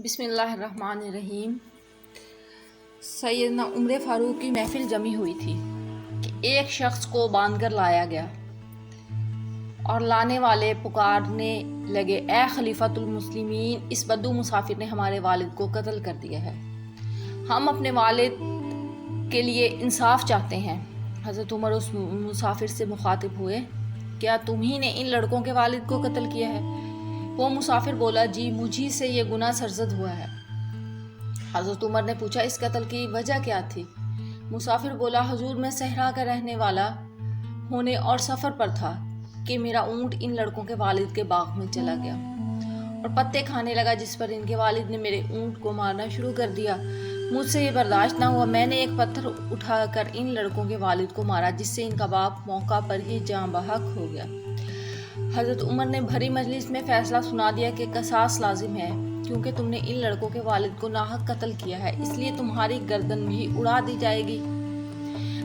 بسم اللہ الرحمن الرحیم۔ سیدنا عمر فاروق کی محفل جمی ہوئی تھی کہ ایک شخص کو باندھ کر لایا گیا اور لانے والے پکارنے لگے، اے خلیفۃ المسلمین، اس بدو مسافر نے ہمارے والد کو قتل کر دیا ہے، ہم اپنے والد کے لیے انصاف چاہتے ہیں۔ حضرت عمر اس مسافر سے مخاطب ہوئے، کیا تم ہی نے ان لڑکوں کے والد کو قتل کیا ہے؟ وہ مسافر بولا، جی، مجھی سے یہ گناہ سرزد ہوا ہے۔ حضرت عمر نے پوچھا، اس قتل کی وجہ کیا تھی؟ مسافر بولا، حضور، میں صحرا کا رہنے والا ہونے اور سفر پر تھا کہ میرا اونٹ ان لڑکوں کے والد کے باغ میں چلا گیا اور پتے کھانے لگا، جس پر ان کے والد نے میرے اونٹ کو مارنا شروع کر دیا۔ مجھ سے یہ برداشت نہ ہوا، میں نے ایک پتھر اٹھا کر ان لڑکوں کے والد کو مارا، جس سے ان کا باپ موقع پر ہی جاں بحق ہو گیا۔ حضرت عمر نے بھری مجلس میں فیصلہ سنا دیا کہ قصاص لازم ہے، کیونکہ تم نے ان لڑکوں کے والد کو ناحق قتل کیا ہے، اس لیے تمہاری گردن بھی اڑا دی جائے گی۔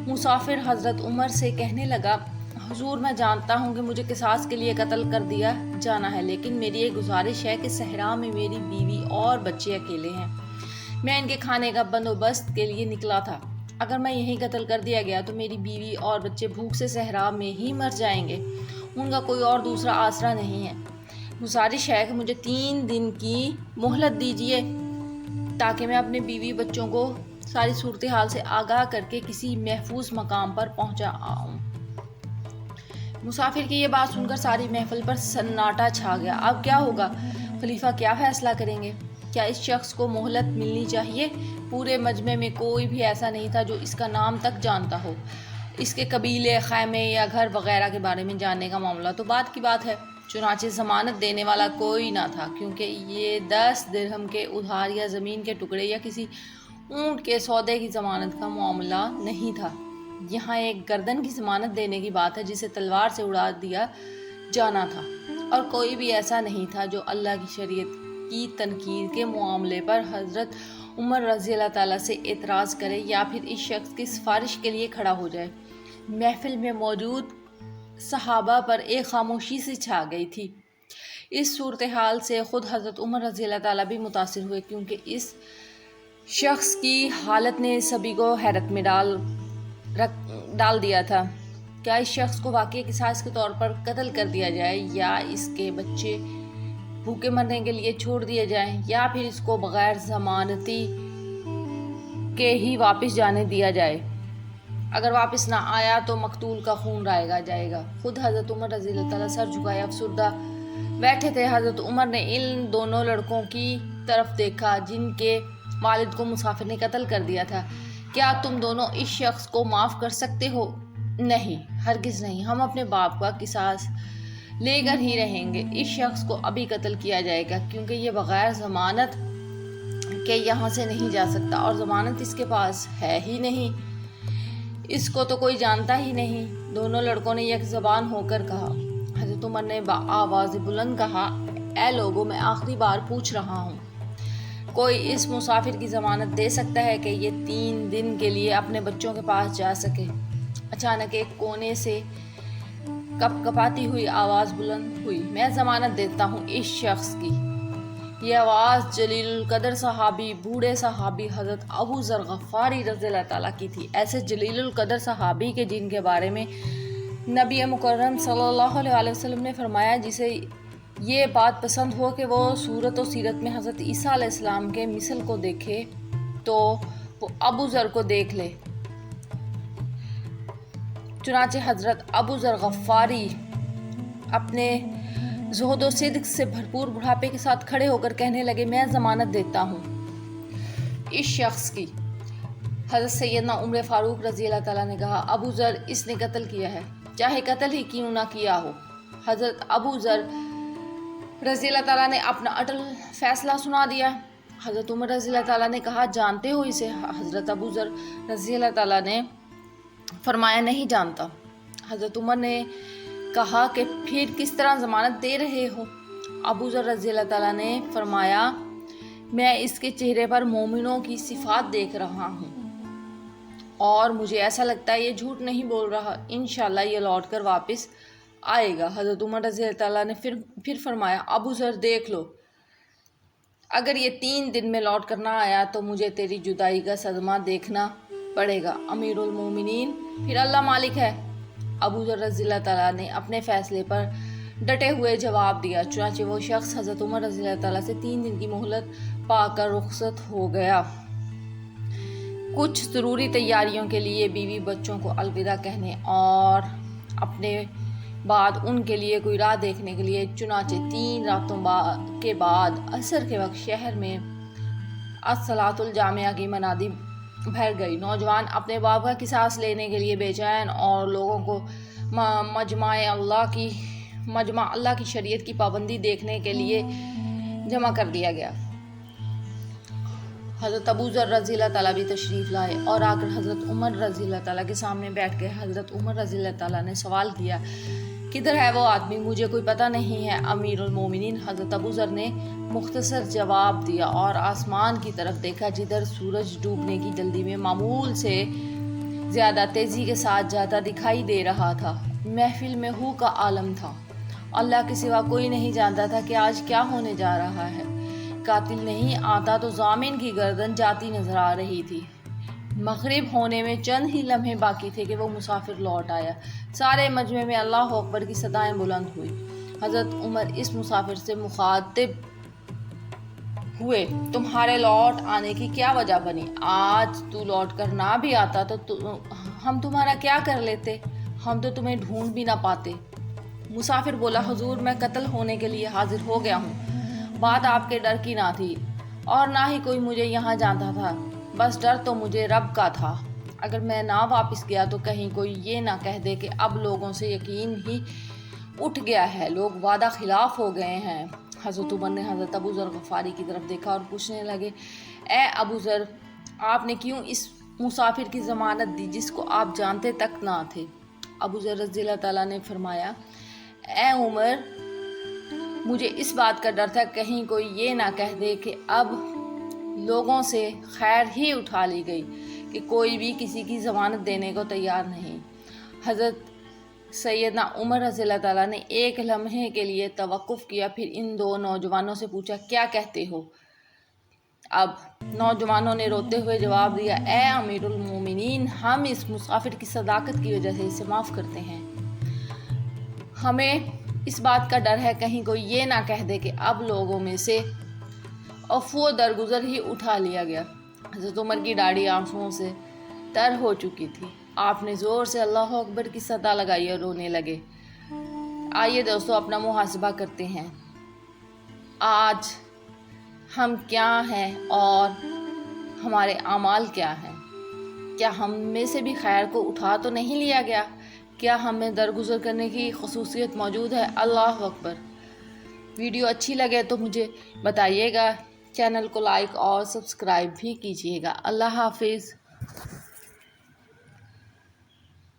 مسافر حضرت عمر سے کہنے لگا، حضور، میں جانتا ہوں کہ مجھے قصاص کے لیے قتل کر دیا جانا ہے، لیکن میری ایک گزارش ہے کہ صحرا میں میری بیوی اور بچے اکیلے ہیں، میں ان کے کھانے کا بندوبست کے لیے نکلا تھا، اگر میں یہیں قتل کر دیا گیا تو میری بیوی اور بچے بھوک سے صحرا میں ہی مر جائیں گے، ان کا کوئی اور دوسرا آسرا نہیں ہے۔ گزارش ہے کہ مجھے 3 دن کی مہلت دیجیے تاکہ میں اپنے بیوی بچوں کو ساری صورتحال سے آگاہ کر کے کسی محفوظ مقام پر پہنچا آؤں۔ مسافر کی یہ بات سن کر ساری محفل پر سناٹا چھا گیا۔ اب کیا ہوگا؟ خلیفہ کیا فیصلہ کریں گے؟ کیا اس شخص کو مہلت ملنی چاہیے؟ پورے مجمع میں کوئی بھی ایسا نہیں تھا جو اس کا نام تک جانتا ہو، اس کے قبیلے، خیمے یا گھر وغیرہ کے بارے میں جاننے کا معاملہ تو بات کی بات ہے۔ چنانچہ ضمانت دینے والا کوئی نہ تھا، کیونکہ یہ 10 درہم کے ادھار یا زمین کے ٹکڑے یا کسی اونٹ کے سودے کی ضمانت کا معاملہ نہیں تھا۔ یہاں ایک گردن کی ضمانت دینے کی بات ہے جسے تلوار سے اڑا دیا جانا تھا، اور کوئی بھی ایسا نہیں تھا جو اللہ کی شریعت کی تنقید کے معاملے پر حضرت عمر رضی اللہ تعالیٰ سے اعتراض کرے یا پھر اس شخص کی سفارش کے لیے کھڑا ہو جائے۔ محفل میں موجود صحابہ پر ایک خاموشی سی چھا گئی تھی۔ اس صورتحال سے خود حضرت عمر رضی اللہ تعالیٰ بھی متاثر ہوئے، کیونکہ اس شخص کی حالت نے سبھی کو حیرت میں ڈال دیا تھا۔ کیا اس شخص کو واقعی قصاص کے طور پر قتل کر دیا جائے، یا اس کے بچے بھوکے مرنے کے لیے چھوڑ دیے جائیں، یا پھر اس کو بغیر ضمانتی کے ہی واپس جانے دیا جائے؟ اگر واپس نہ آیا تو مقتول کا خون رائے جائے گا۔ خود حضرت عمر رضی اللہ تعالیٰ سر جھکائے افسردہ بیٹھے تھے۔ حضرت عمر نے ان دونوں لڑکوں کی طرف دیکھا جن کے والد کو مسافر نے قتل کر دیا تھا۔ کیا تم دونوں اس شخص کو معاف کر سکتے ہو؟ نہیں، ہرگز نہیں، ہم اپنے باپ کا قصاص لے کر ہی رہیں گے۔ اس شخص کو ابھی قتل کیا جائے گا، کیونکہ یہ بغیر ضمانت کے یہاں سے نہیں جا سکتا، اور ضمانت اس کے پاس ہے ہی نہیں، اس کو تو کوئی جانتا ہی نہیں۔ دونوں لڑکوں نے یک زبان ہو کر کہا۔ حضرت عمر نے بآواز بلند کہا، اے لوگو، میں آخری بار پوچھ رہا ہوں، کوئی اس مسافر کی ضمانت دے سکتا ہے کہ یہ 3 دن کے لیے اپنے بچوں کے پاس جا سکے؟ اچانک ایک کونے سے کپ کپاتی ہوئی آواز بلند ہوئی، میں ضمانت دیتا ہوں اس شخص کی۔ یہ آواز جلیل القدر صحابی، بوڑھے صحابی حضرت ابو ذر غفاری رضی اللہ تعالیٰ کی تھی، ایسے جلیل القدر صحابی کے جن کے بارے میں نبی مکرم صلی اللہ علیہ وسلم نے فرمایا، جسے یہ بات پسند ہو کہ وہ صورت و سیرت میں حضرت عیسیٰ علیہ السلام کے مثل کو دیکھے تو وہ ابو ذر کو دیکھ لے۔ چنانچہ حضرت ابو ذر غفاری اپنے زہد و صدق سے بھرپور بڑھاپے کے ساتھ کھڑے ہو کر کہنے لگے، میں ضمانت دیتا ہوں اس شخص کی۔ حضرت سیدنا عمر فاروق رضی اللہ تعالیٰ نے کہا، ابو ذر، اس نے قتل کیا ہے، چاہے قتل ہی کیوں نہ کیا ہو۔ حضرت ابو ذر رضی اللہ تعالیٰ نے اپنا اٹل فیصلہ سنا دیا۔ حضرت عمر رضی اللہ تعالیٰ نے کہا، جانتے ہو اسے؟ حضرت ابو ذر رضی اللہ تعالیٰ نے فرمایا، نہیں جانتا۔ حضرت عمر نے کہا کہ پھر کس طرح ضمانت دے رہے ہو؟ ابو ذر رضی اللہ تعالیٰ نے فرمایا، میں اس کے چہرے پر مومنوں کی صفات دیکھ رہا ہوں اور مجھے ایسا لگتا ہے یہ جھوٹ نہیں بول رہا، انشاءاللہ یہ لوٹ کر واپس آئے گا۔ حضرت عمر رضی اللہ تعالیٰ نے پھر فرمایا، ابو ذر دیکھ لو، اگر یہ 3 دن میں لوٹ کر نہ آیا تو مجھے تیری جدائی کا صدمہ دیکھنا پڑے گا۔ امیر المومنین پھر اللہ مالک ہے۔ ابو ذر رضی اللہ تعالیٰ نے اپنے فیصلے پر ڈٹے ہوئے جواب دیا۔ چنانچہ وہ شخص حضرت عمر رضی اللہ تعالیٰ سے 3 دن کی مہلت پا کر رخصت ہو گیا۔ کچھ ضروری تیاریوں کے لیے بیوی بچوں کو الوداع کہنے اور اپنے بعد ان کے لیے کوئی راہ دیکھنے کے لیے چنانچہ 3 راتوں کے بعد عصر کے وقت شہر میں الصلاۃ الجامعہ کی منادی بھر گئی۔ نوجوان اپنے باپ کا قصاص لینے کے لیے بے چین اور لوگوں کو مجمع اللہ کی شریعت کی پابندی دیکھنے کے لیے جمع کر دیا گیا۔ حضرت ابو ذر رضی اللہ تعالیٰ بھی تشریف لائے اور آ کر حضرت عمر رضی اللہ تعالیٰ کے سامنے بیٹھ گئے۔ حضرت عمر رضی اللہ تعالیٰ نے سوال کیا، کدھر ہے وہ آدمی؟ مجھے کوئی پتہ نہیں ہے امیر المومنین۔ حضرت ابو ذر نے مختصر جواب دیا اور آسمان کی طرف دیکھا جدھر سورج ڈوبنے کی جلدی میں معمول سے زیادہ تیزی کے ساتھ جاتا دکھائی دے رہا تھا۔ محفل میں ہو کا عالم تھا۔ اللہ کے سوا کوئی نہیں جانتا تھا کہ آج کیا ہونے جا رہا ہے۔ قاتل نہیں آتا تو ضامن کی گردن جاتی نظر آ رہی تھی۔ مغرب ہونے میں چند ہی لمحے باقی تھے کہ وہ مسافر لوٹ آیا۔ سارے مجمع میں اللہ اکبر کی صدائیں بلند ہوئی۔ حضرت عمر اس مسافر سے مخاطب ہوئے، تمہارے لوٹ آنے کی کیا وجہ بنی؟ آج تو لوٹ کر نہ بھی آتا تو ہم تمہارا کیا کر لیتے؟ ہم تو تمہیں ڈھونڈ بھی نہ پاتے۔ مسافر بولا، حضور میں قتل ہونے کے لیے حاضر ہو گیا ہوں۔ بات آپ کے ڈر کی نہ تھی اور نہ ہی کوئی مجھے یہاں جانتا تھا، بس ڈر تو مجھے رب کا تھا۔ اگر میں نہ واپس گیا تو کہیں کوئی یہ نہ کہہ دے کہ اب لوگوں سے یقین ہی اٹھ گیا ہے، لوگ وعدہ خلاف ہو گئے ہیں۔ حضرت عمر نے حضرت ابو ذر غفاری کی طرف دیکھا اور پوچھنے لگے، اے ابو ذر، آپ نے کیوں اس مسافر کی ضمانت دی جس کو آپ جانتے تک نہ تھے؟ ابو ذر رضی اللہ تعالیٰ نے فرمایا، اے عمر، مجھے اس بات کا ڈر تھا کہیں کوئی یہ نہ کہہ دے کہ اب لوگوں سے خیر ہی اٹھا لی گئی، کہ کوئی بھی کسی کی ضمانت دینے کو تیار نہیں۔ حضرت سیدنا عمر رضی اللہ تعالیٰ نے ایک لمحے کے لیے توقف کیا، پھر ان 2 نوجوانوں سے پوچھا، کیا کہتے ہو؟ اب نوجوانوں نے روتے ہوئے جواب دیا، اے امیر المومنین، ہم اس مسافر کی صداقت کی وجہ سے اسے معاف کرتے ہیں۔ ہمیں اس بات کا ڈر ہے کہیں کوئی یہ نہ کہہ دے کہ اب لوگوں میں سے عفو درگزر ہی اٹھا لیا گیا۔ حضرت عمر کی داڑھی آنسوؤں سے تر ہو چکی تھی۔ آپ نے زور سے اللہ اکبر کی صدا لگائی اور رونے لگے۔ آئیے دوستو، اپنا محاسبہ کرتے ہیں۔ آج ہم کیا ہیں اور ہمارے اعمال کیا ہیں؟ کیا ہم میں سے بھی خیر کو اٹھا تو نہیں لیا گیا؟ کیا ہمیں درگزر کرنے کی خصوصیت موجود ہے؟ اللہ اکبر۔ ویڈیو اچھی لگے تو مجھے بتائیے گا، چینل کو لائک اور سبسکرائب بھی کیجیے گا۔ اللہ حافظ۔